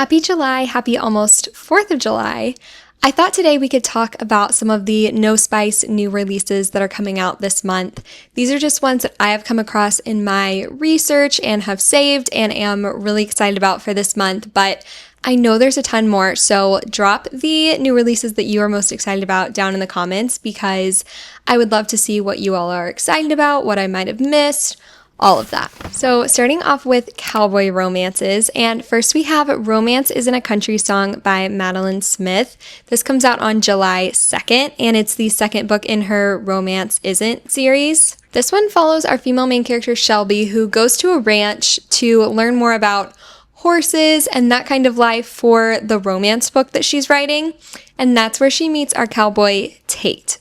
Happy July, happy almost 4th of July. I thought today we could talk about some of the No Spice new releases that are coming out this month. These are just ones that I have come across in my research and have saved and am really excited about for this month, but I know there's a ton more, so drop the new releases that you are most excited about down in the comments because I would love to see what you all are excited about, what I might have missed, all of that. So starting off with cowboy romances, and first we have Romance Isn't a Country Song by Madeline Smith. This comes out on July 2nd, and it's the second book in her Romance Isn't series. This one follows our female main character Shelby, who goes to a ranch to learn more about horses and that kind of life for the romance book that she's writing, and that's where she meets our cowboy Tate.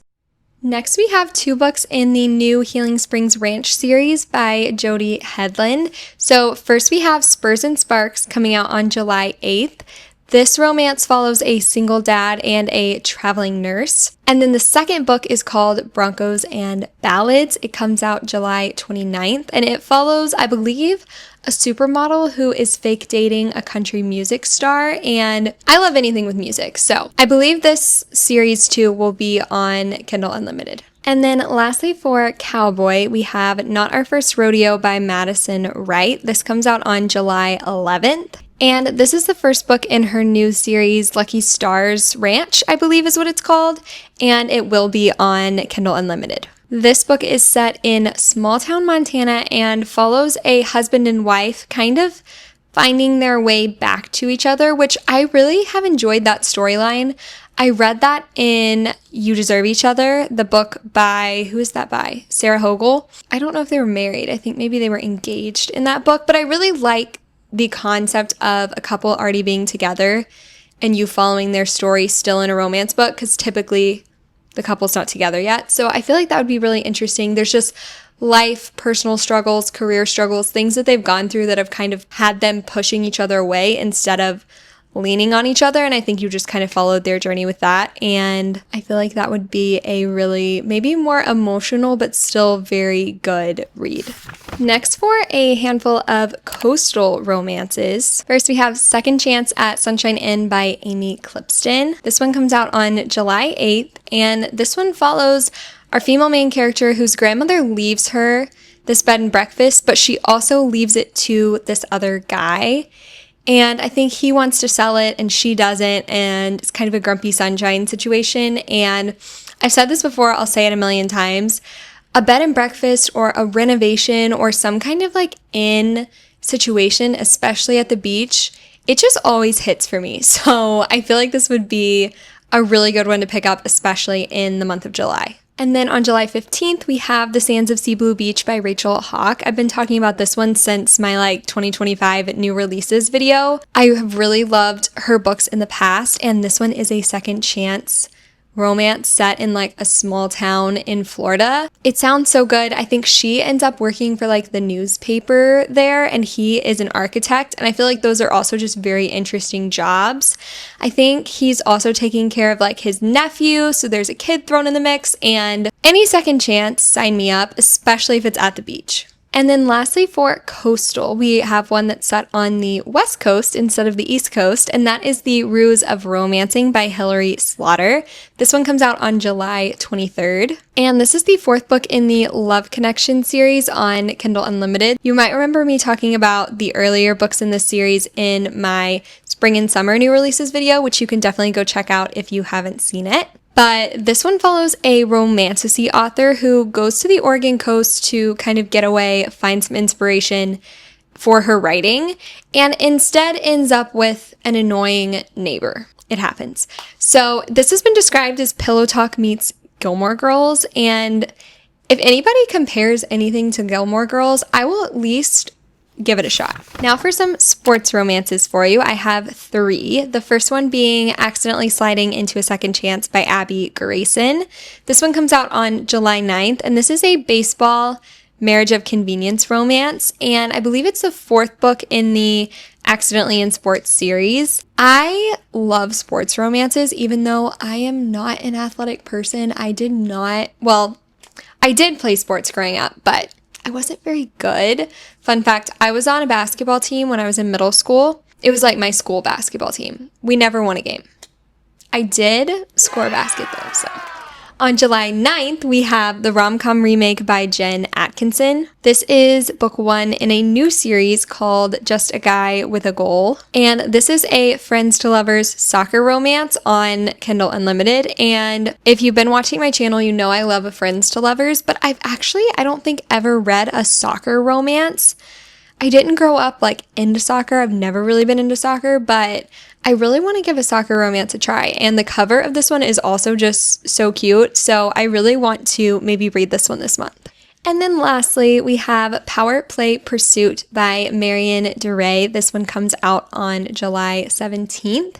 Next, we have two books in the new Healing Springs Ranch series by Jody Headland. So first we have Spurs and Sparks coming out on July 8th. This romance follows a single dad and a traveling nurse. And then the second book is called Broncos and Ballads. It comes out July 29th, and it follows, I believe, a supermodel who is fake dating a country music star, and I love anything with music, so I believe this series too will be on Kindle Unlimited. And then lastly for Cowboy, we have Not Our First Rodeo by Madison Wright. This comes out on July 11th. And this is the first book in her new series, Lucky Stars Ranch, I believe is what it's called, and it will be on Kindle Unlimited. This book is set in small town Montana and follows a husband and wife kind of finding their way back to each other, which I really have enjoyed that storyline. I read that in You Deserve Each Other, the book by, who is that by? Sarah Hogle. I don't know if they were married. I think maybe they were engaged in that book, but I really like the concept of a couple already being together and you following their story still in a romance book, because typically the couple's not together yet. So I feel like that would be really interesting. There's just life, personal struggles, career struggles, things that they've gone through that have kind of had them pushing each other away instead of leaning on each other, and I think you just kind of followed their journey with that, and I feel like that would be a really maybe more emotional but still very good read. Next, for a handful of coastal romances, first we have Second Chance at Sunshine Inn by Amy Clipston. This one comes out on July 8th, and this one follows our female main character whose grandmother leaves her this bed and breakfast, but she also leaves it to this other guy. And I think he wants to sell it and she doesn't, and it's kind of a grumpy sunshine situation. And I've said this before, I'll say it a million times. A bed and breakfast or a renovation or some kind of like inn situation, especially at the beach, it just always hits for me. So I feel like this would be a really good one to pick up, especially in the month of July. And then on July 15th, we have The Sands of Sea Blue Beach by Rachel Hawk. I've been talking about this one since my 2025 new releases video. I have really loved her books in the past, and this one is a second chance romance set in a small town in Florida. It sounds so good. I think she ends up working for the newspaper there, and he is an architect, and I feel like those are also just very interesting jobs. I think he's also taking care of his nephew, so there's a kid thrown in the mix, and any second chance, sign me up, especially if it's at the beach. And then lastly for coastal, we have one that's set on the West Coast instead of the East Coast, and that is The Ruse of Romancing by Hilary Slaughter. This one comes out on July 23rd, and this is the fourth book in the Love Connection series on Kindle Unlimited. You might remember me talking about the earlier books in this series in my spring and summer new releases video, which you can definitely go check out if you haven't seen it. But this one follows a romanticy author who goes to the Oregon coast to kind of get away, find some inspiration for her writing, and instead ends up with an annoying neighbor. It happens. So this has been described as Pillow Talk meets Gilmore Girls, and if anybody compares anything to Gilmore Girls, I will at least give it a shot. Now for some sports romances for you. I have three. The first one being Accidentally Sliding into a Second Chance by Abby Grayson. This one comes out on July 9th, and this is a baseball marriage of convenience romance, and I believe it's the fourth book in the Accidentally in Sports series. I love sports romances, even though I am not an athletic person. I did play sports growing up, but I wasn't very good. Fun fact, I was on a basketball team when I was in middle school, It was like my school basketball team. We never won a game. I did score a basket though, so. On July 9th, we have the rom-com remake by Jen Atkinson. This is book 1 in a new series called Just a Guy with a Goal. And this is a friends to lovers soccer romance on Kindle Unlimited. And if you've been watching my channel, you know I love a friends to lovers, but I don't think ever read a soccer romance. I didn't grow up like into soccer. I've never really been into soccer, but I really want to give a soccer romance a try. And the cover of this one is also just so cute. So I really want to maybe read this one this month. And then lastly, we have Power Play Pursuit by Marion DeRay. This one comes out on July 17th.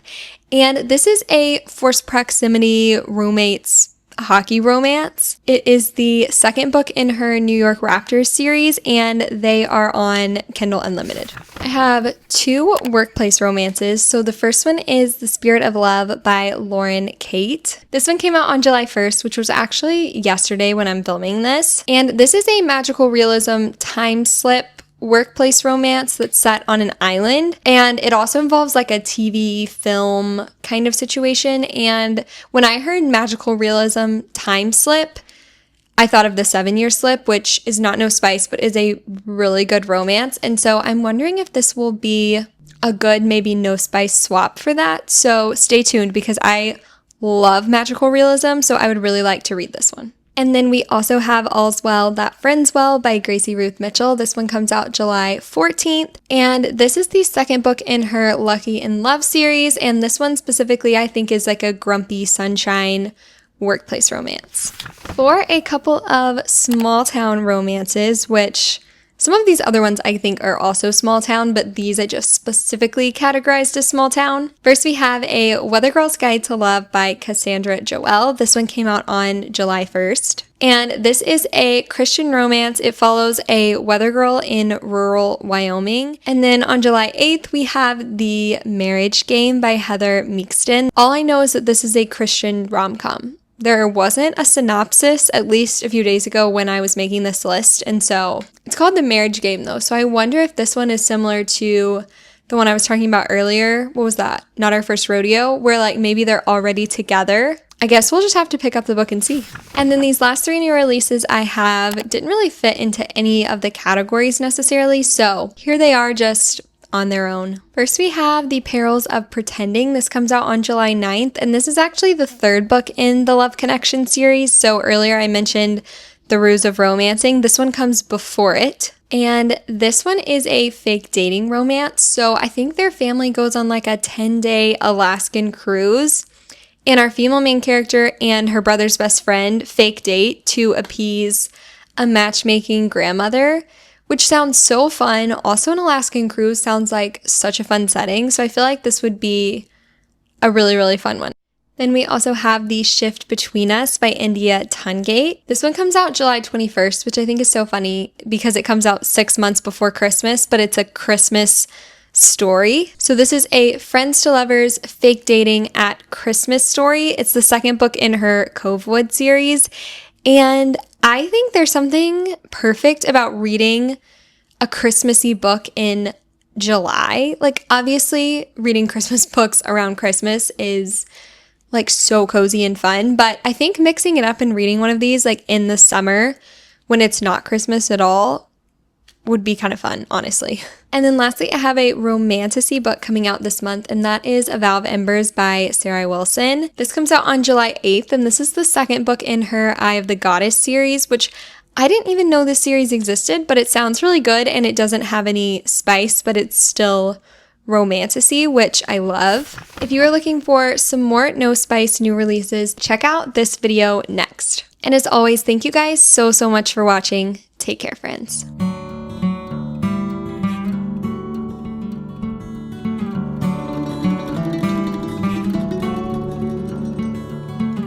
And this is a forced proximity roommates hockey romance. It is the second book in her New York Raptors series, and they are on Kindle Unlimited. I have 2 workplace romances. So the first one is The Spirit of Love by Lauren Kate. This one came out on July 1st, which was actually yesterday when I'm filming this. And this is a magical realism time slip workplace romance that's set on an island, and it also involves like a TV film kind of situation. And when I heard magical realism time slip, I thought of The 7-Year Slip, which is not No Spice but is a really good romance. And so I'm wondering if this will be a good maybe No Spice swap for that. So stay tuned because I love magical realism, so I would really like to read this one. And then we also have All's Well That Friends Well by Gracie Ruth Mitchell. This one comes out July 14th. And this is the second book in her Lucky in Love series. And this one specifically I think is like a grumpy sunshine workplace romance. For a couple of small town romances, which some of these other ones I think are also small town, but these I just specifically categorized as small town. First, we have A Weather Girl's Guide to Love by Cassandra Joel. This one came out on July 1st. And this is a Christian romance. It follows a weather girl in rural Wyoming. And then on July 8th, we have The Marriage Game by Heather Meakston. All I know is that this is a Christian rom-com. There wasn't a synopsis, at least a few days ago when I was making this list, and so it's called The Marriage Game though, so I wonder if this one is similar to the one I was talking about earlier. What was that? Not Our First Rodeo, where like maybe they're already together. I guess we'll just have to pick up the book and see. And then these last 3 new releases I have didn't really fit into any of the categories necessarily, so here they are just on their own. First, we have The Perils of Pretending. This comes out on July 9th, and this is actually the 3rd book in the Love Connection series. So earlier I mentioned The Ruse of Romancing. This one comes before it. And this one is a fake dating romance. So I think their family goes on like a 10-day Alaskan cruise. And our female main character and her brother's best friend fake date to appease a matchmaking grandmother, which sounds so fun. Also, an Alaskan cruise sounds like such a fun setting, so I feel like this would be a really, really fun one. Then we also have The Shift Between Us by India Tungate. This one comes out July 21st, which I think is so funny because it comes out 6 months before Christmas, but it's a Christmas story. So this is a friends to lovers fake dating at Christmas story. It's the second book in her Covewood series, and I think there's something perfect about reading a Christmassy book in July. Like, obviously, reading Christmas books around Christmas is like so cozy and fun, but I think mixing it up and reading one of these like in the summer when it's not Christmas at all would be kind of fun, honestly. And then lastly, I have a romantasy book coming out this month, and that is A Vow of Embers by Sarah Wilson. This comes out on July 8th, and this is the second book in her Eye of the Goddess series, which I didn't even know this series existed, but it sounds really good, and it doesn't have any spice, but it's still romantasy, which I love. If you are looking for some more No Spice new releases, check out this video next. And as always, thank you guys so much for watching. Take care, friends.